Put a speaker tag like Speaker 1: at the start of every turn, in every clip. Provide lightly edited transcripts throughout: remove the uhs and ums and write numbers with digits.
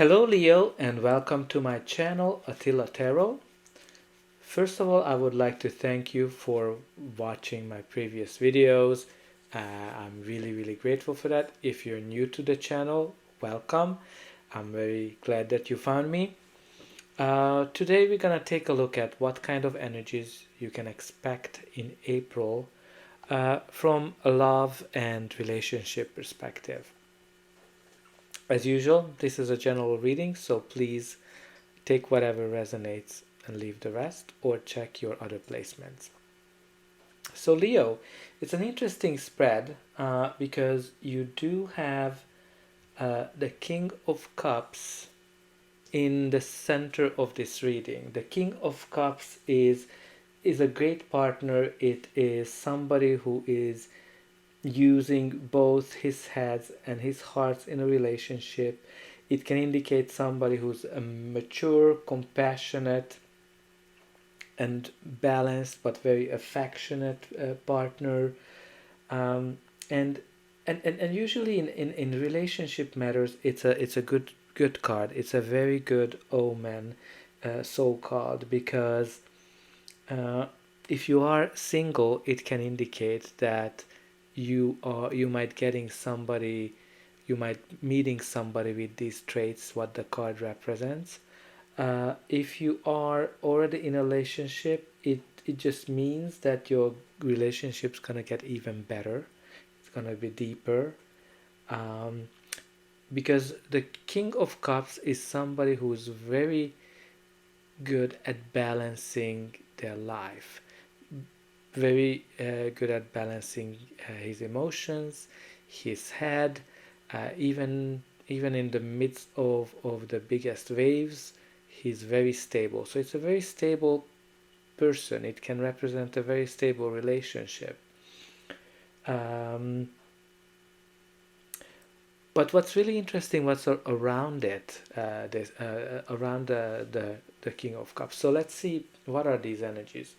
Speaker 1: Hello Leo and welcome to my channel Attila Tarot. First of all, I would like to thank you for watching my previous videos. I'm really grateful for that. If you're new to the channel, welcome. I'm very glad that you found me. Today we're gonna take a look at what kind of energies you can expect in April from a love and relationship perspective. As usual, this is a general reading, so please take whatever resonates and leave the rest, or check your other placements. So Leo, it's an interesting spread because you do have the King of Cups in the center of this reading. The King of Cups is a great partner. It is somebody who is using both his heads and his hearts in a relationship. It can indicate somebody who's a mature, compassionate, and balanced but very affectionate partner. And usually in relationship matters, it's a good card. It's a very good omen, so called, because if you are single, it can indicate that you might meeting somebody with these traits, what the card represents. If you are already in a relationship, it just means that your relationship's gonna get even better. It's gonna be deeper, because the King of Cups is somebody who's very good at balancing their life, very good at balancing his emotions, his head, even in the midst of the biggest waves, he's very stable. So it's a very stable person. It can represent a very stable relationship. But what's really interesting, what's around it, around the King of Cups. So let's see, what are these energies?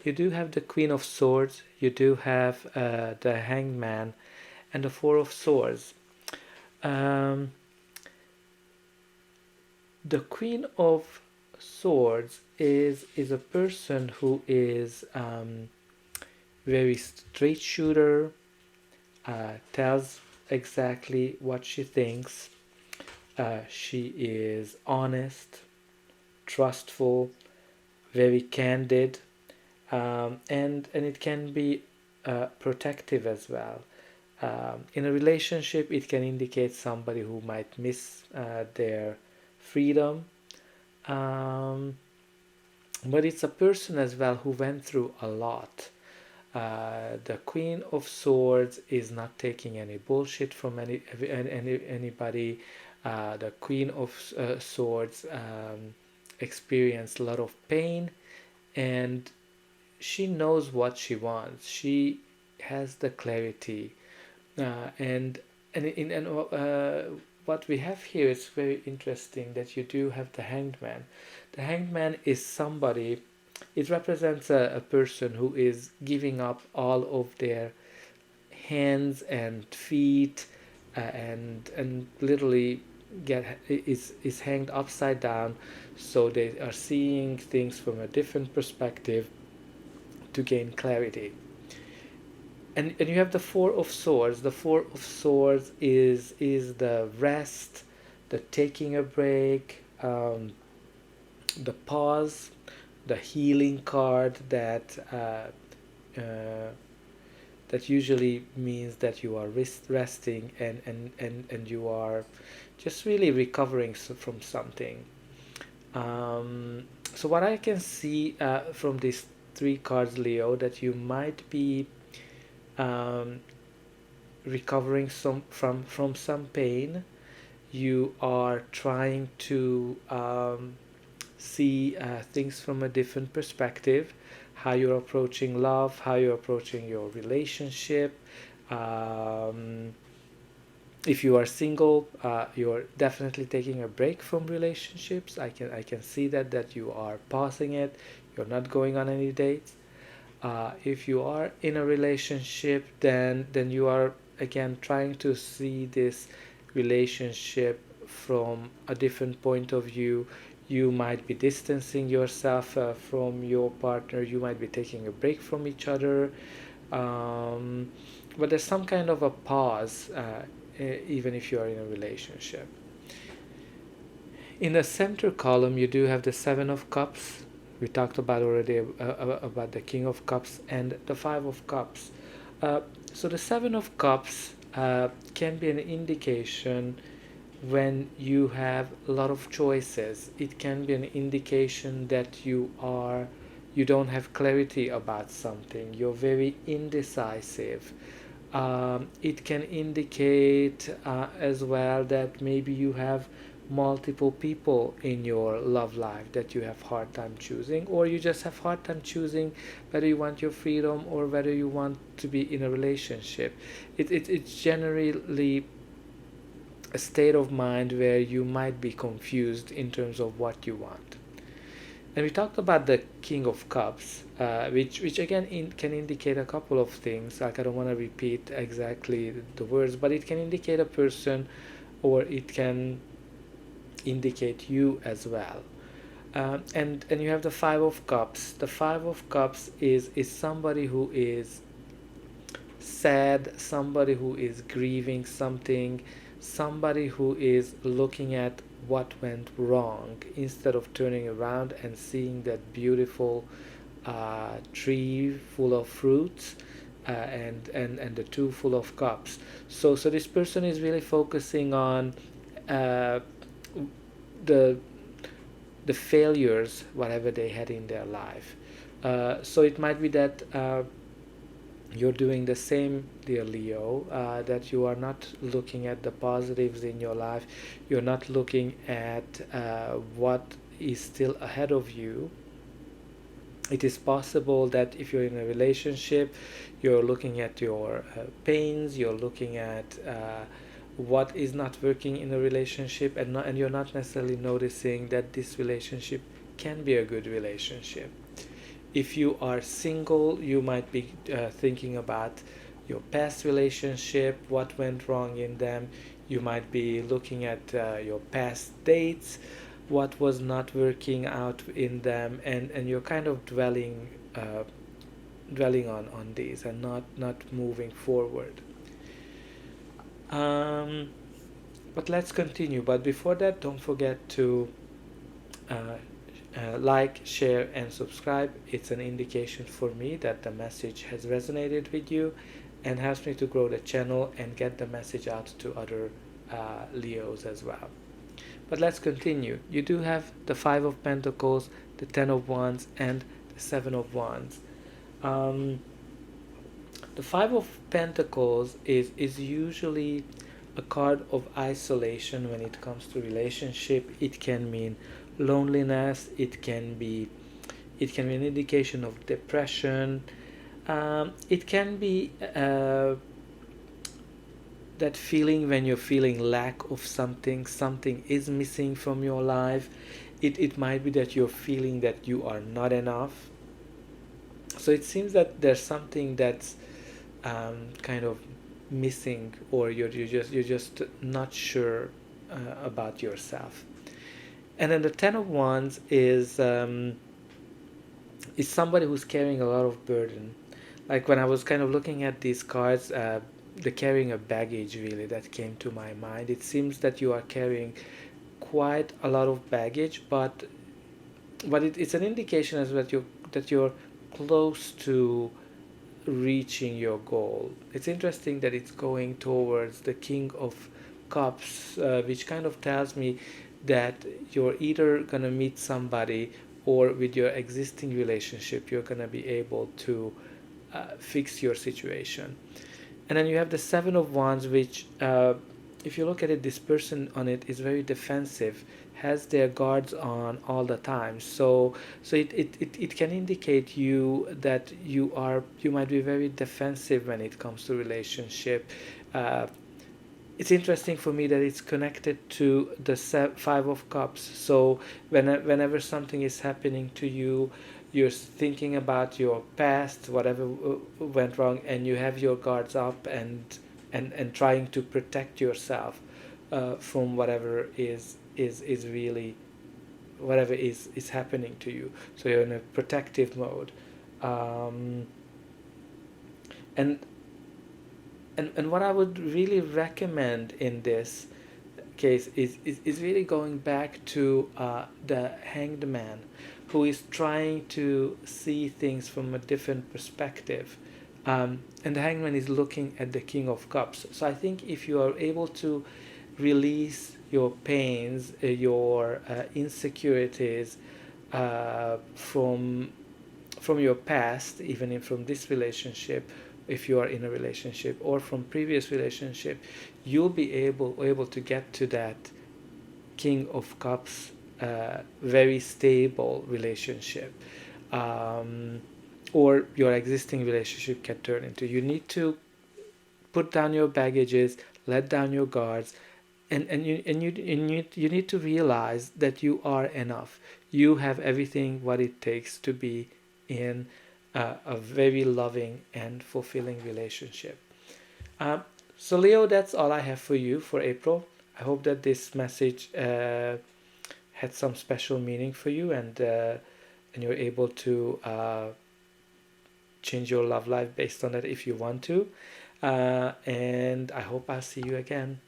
Speaker 1: You do have the Queen of Swords, you do have the Hanged Man, and the Four of Swords. The Queen of Swords is a person who is very straight shooter, tells exactly what she thinks. She is honest, trustful, very candid, and it can be protective as well. In a relationship, it can indicate somebody who might miss their freedom, but it's a person as well who went through a lot. The Queen of Swords is not taking any bullshit from anybody. The Queen of Swords experienced a lot of pain, and she knows what she wants. She has the clarity, and what we have here is very interesting, that you do have the Hanged Man. The Hanged Man is somebody, it represents a person who is giving up all of their hands and feet, and literally is hanged upside down, so they are seeing things from a different perspective to gain clarity. And you have the Four of Swords. The Four of Swords is the rest, the taking a break, the pause, the healing card that that usually means that you are resting, and you are just really recovering from something. So what I can see from these three cards, Leo, that you might be recovering from some pain. You are trying to see things from a different perspective, how you're approaching love, how you're approaching your relationship. If you are single, you're definitely taking a break from relationships. I can see that you are pausing it. You're not going on any dates. If you are in a relationship, then you are again trying to see this relationship from a different point of view. You might be distancing yourself from your partner. You might be taking a break from each other. But there's some kind of a pause, even if you are in a relationship. In the center column, you do have the Seven of Cups. We talked about already about the King of Cups and the Five of Cups. So the Seven of Cups can be an indication when you have a lot of choices. It can be an indication that you don't have clarity about something. You're very indecisive. It can indicate as well that maybe you have multiple people in your love life that you have hard time choosing, or you just have hard time choosing whether you want your freedom or whether you want to be in a relationship. It's generally a state of mind where you might be confused in terms of what you want. And we talked about the King of Cups, which again can indicate a couple of things. Like, I don't want to repeat exactly the words, but it can indicate a person, or it can indicate you as well. And you have the Five of Cups. The Five of Cups is somebody who is sad, somebody who is grieving something, somebody who is looking at what went wrong instead of turning around and seeing that beautiful tree full of fruits, and the two full of cups. So this person is really focusing on the failures, whatever they had in their life. So it might be that you're doing the same, dear Leo, that you are not looking at the positives in your life. You're not looking at what is still ahead of you. It is possible that if you're in a relationship, you're looking at your pains, you're looking at what is not working in a relationship, and you're not necessarily noticing that this relationship can be a good relationship. If you are single, you might be thinking about your past relationship, what went wrong in them. You might be looking at your past dates, what was not working out in them, and you're kind of dwelling on these and not moving forward. But let's continue. But before that, don't forget to like, share, and subscribe. It's an indication for me that the message has resonated with you and helps me to grow the channel and get the message out to other Leos as well. But let's continue. You do have the Five of Pentacles, the Ten of Wands, and the Seven of Wands. The Five of Pentacles is usually a card of isolation when it comes to relationship. It can mean loneliness. It can be an indication of depression. It can be that feeling when you're feeling lack of something is missing from your life. It might be that you're feeling that you are not enough. So it seems that there's something that's kind of missing, or you're just not sure about yourself. And then the Ten of Wands is somebody who's carrying a lot of burden. Like, when I was kind of looking at these cards, the carrying a baggage, really, that came to my mind. It seems that you are carrying quite a lot of baggage, but it's an indication as well that you're close to reaching your goal. It's interesting that it's going towards the King of Cups, which kind of tells me that you're either gonna meet somebody, or with your existing relationship you're gonna be able to fix your situation. And then you have the Seven of Wands, which if you look at it, this person on it is very defensive, has their guards on all the time. So it can indicate you that you might be very defensive when it comes to relationship. It's interesting for me that it's connected to the Five of Cups. So whenever something is happening to you, you're thinking about your past, whatever went wrong, and you have your guards up and trying to protect yourself from whatever is really, whatever is happening to you. So you're in a protective mode. um, and and what I would really recommend in this case is really going back to the hanged man, who is trying to see things from a different perspective. And the hanged man is looking at the king of cups. So I think if you are able to release your pains, your insecurities, from your past, even from this relationship, if you are in a relationship, or from previous relationship, you'll be able to get to that king of cups, very stable relationship, um, or your existing relationship can turn into. You need to put down your baggages, let down your guards, and you need to realize that you are enough. You have everything what it takes to be in a very loving and fulfilling relationship. Um, so Leo, that's all I have for you for April. I hope that this message had some special meaning for you, and you're able to change your love life based on that if you want to. And I hope I'll see you again.